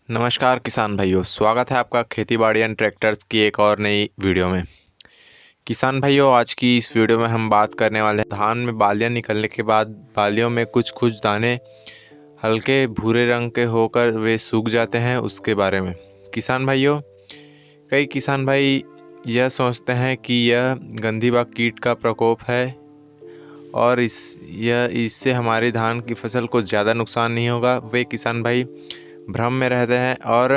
नमस्कार किसान भाइयों, स्वागत है आपका खेती बाड़ी एंड ट्रैक्टर्स की एक और नई वीडियो में। किसान भाइयों, आज की इस वीडियो में हम बात करने वाले हैं धान में बालियां निकलने के बाद बालियों में कुछ दाने हल्के भूरे रंग के होकर वे सूख जाते हैं, उसके बारे में। किसान भाइयों, कई किसान भाई यह सोचते हैं कि यह गंधी बग कीट का प्रकोप है और इससे हमारी धान की फसल को ज़्यादा नुकसान नहीं होगा। वे किसान भाई भ्रम में रहते हैं और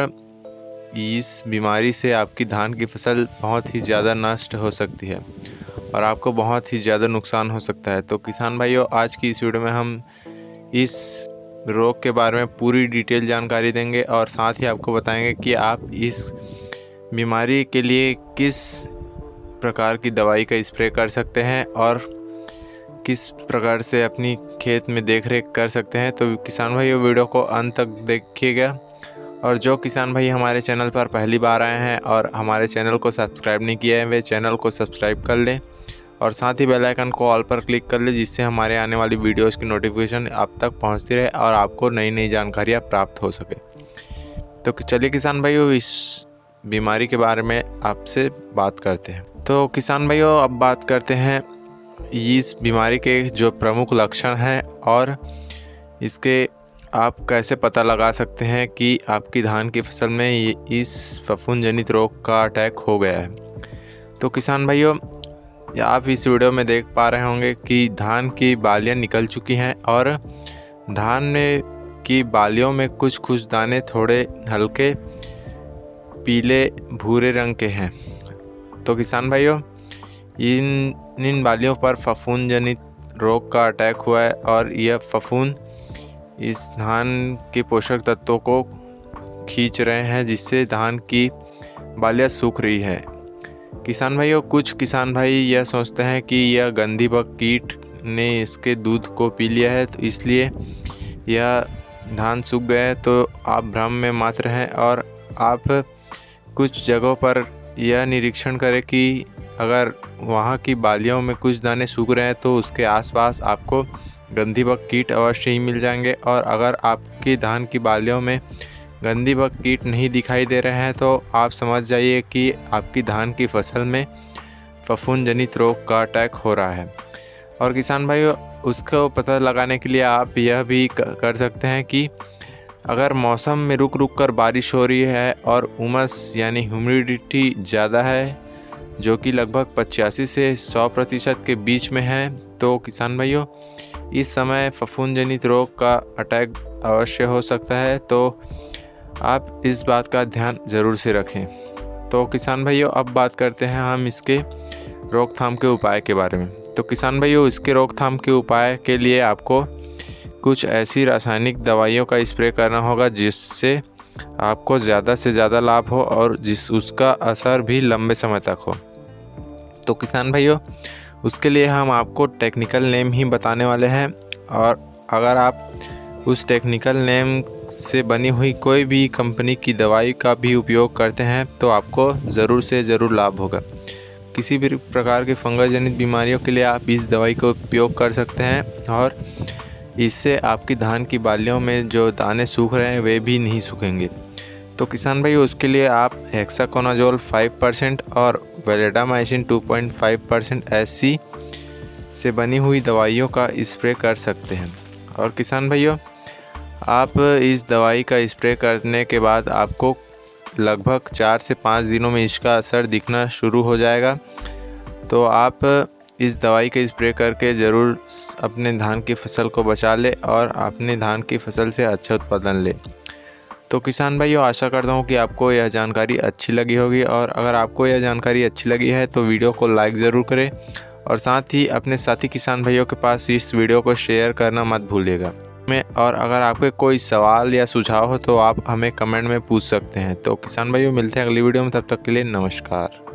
इस बीमारी से आपकी धान की फसल बहुत ही ज़्यादा नष्ट हो सकती है और आपको बहुत ही ज़्यादा नुकसान हो सकता है। तो किसान भाइयों, आज की इस वीडियो में हम इस रोग के बारे में पूरी डिटेल जानकारी देंगे और साथ ही आपको बताएंगे कि आप इस बीमारी के लिए किस प्रकार की दवाई का स्प्रे कर सकते हैं और किस प्रकार से अपनी खेत में देखरेख कर सकते हैं। तो किसान भाइयों, वीडियो को अंत तक देखिएगा और जो किसान भाई हमारे चैनल पर पहली बार आए हैं और हमारे चैनल को सब्सक्राइब नहीं किया है, वे चैनल को सब्सक्राइब कर लें और साथ ही बेल आइकन को ऑल पर क्लिक कर लें, जिससे हमारे आने वाली वीडियोस की नोटिफिकेशन आप तक पहुंचती रहे और आपको नई नई जानकारियाँ प्राप्त हो सके। तो चलिए किसान भाइयों, इस बीमारी के बारे में आपसे बात करते हैं। तो किसान भाइयों, अब बात करते हैं इस बीमारी के जो प्रमुख लक्षण हैं और इसके आप कैसे पता लगा सकते हैं कि आपकी धान की फसल में इस फफूंद जनित रोग का अटैक हो गया है। तो किसान भाइयों, आप इस वीडियो में देख पा रहे होंगे कि धान की बालियां निकल चुकी हैं और धान में की बालियों में कुछ दाने थोड़े हल्के पीले भूरे रंग के हैं। तो किसान भाइयों, इन बालियों पर फफूंद जनित रोग का अटैक हुआ है और यह फफूंद इस धान के पोषक तत्वों को खींच रहे हैं, जिससे धान की बालियां सूख रही है। किसान भाइयों, कुछ किसान भाई यह सोचते हैं कि यह गंधी बग कीट ने इसके दूध को पी लिया है, तो इसलिए यह धान सूख गया है। तो आप भ्रम में मत रहें और आप कुछ जगहों पर यह निरीक्षण करें कि अगर वहाँ की बालियों में कुछ दाने सूख रहे हैं तो उसके आसपास आपको गंधी बग कीट अवश्य ही मिल जाएंगे। और अगर आपकी धान की बालियों में गंधी बग कीट नहीं दिखाई दे रहे हैं तो आप समझ जाइए कि आपकी धान की फसल में फफूंद जनित रोग का अटैक हो रहा है। और किसान भाइयों, उसको पता लगाने के लिए आप यह भी कर सकते हैं कि अगर मौसम में रुक कर बारिश हो रही है और उमस यानी ह्यूमिडिटी ज़्यादा है, जो कि लगभग 85 से 100% के बीच में है, तो किसान भाइयों इस समय फफूंद जनित रोग का अटैक अवश्य हो सकता है। तो आप इस बात का ध्यान ज़रूर से रखें। तो किसान भाइयों, अब बात करते हैं हम इसके रोकथाम के उपाय के बारे में। तो किसान भाइयों, इसके रोकथाम के उपाय के लिए आपको कुछ ऐसी रासायनिक दवाइयों का स्प्रे करना होगा जिससे आपको ज़्यादा से ज़्यादा लाभ हो और उसका असर भी लंबे समय तक हो। तो किसान भाइयों, उसके लिए हम आपको टेक्निकल नेम ही बताने वाले हैं और अगर आप उस टेक्निकल नेम से बनी हुई कोई भी कंपनी की दवाई का भी उपयोग करते हैं तो आपको ज़रूर से ज़रूर लाभ होगा। किसी भी प्रकार के फंगस जनित बीमारियों के लिए आप इस दवाई का उपयोग कर सकते हैं और इससे आपकी धान की बालियों में जो दाने सूख रहे हैं वे भी नहीं सूखेंगे। तो किसान भाई, उसके लिए आप हेक्साकोनाजोल 5% और वैलेडामाइसिन 2.5% ऐसी से बनी हुई दवाइयों का स्प्रे कर सकते हैं। और किसान भाइयों, आप इस दवाई का स्प्रे करने के बाद आपको लगभग 4 से 5 दिनों में इसका असर दिखना शुरू हो जाएगा। तो आप इस दवाई का स्प्रे करके ज़रूर अपने धान की फसल को बचा ले और अपने धान की फसल से अच्छा उत्पादन ले। तो किसान भाइयों, आशा करता हूँ कि आपको यह जानकारी अच्छी लगी होगी और अगर आपको यह जानकारी अच्छी लगी है तो वीडियो को लाइक ज़रूर करें और साथ ही अपने साथी किसान भाइयों के पास इस वीडियो को शेयर करना मत भूलिएगा। और अगर आपके कोई सवाल या सुझाव हो तो आप हमें कमेंट में पूछ सकते हैं। तो किसान भाइयों, मिलते हैं अगली वीडियो में, तब तक के लिए नमस्कार।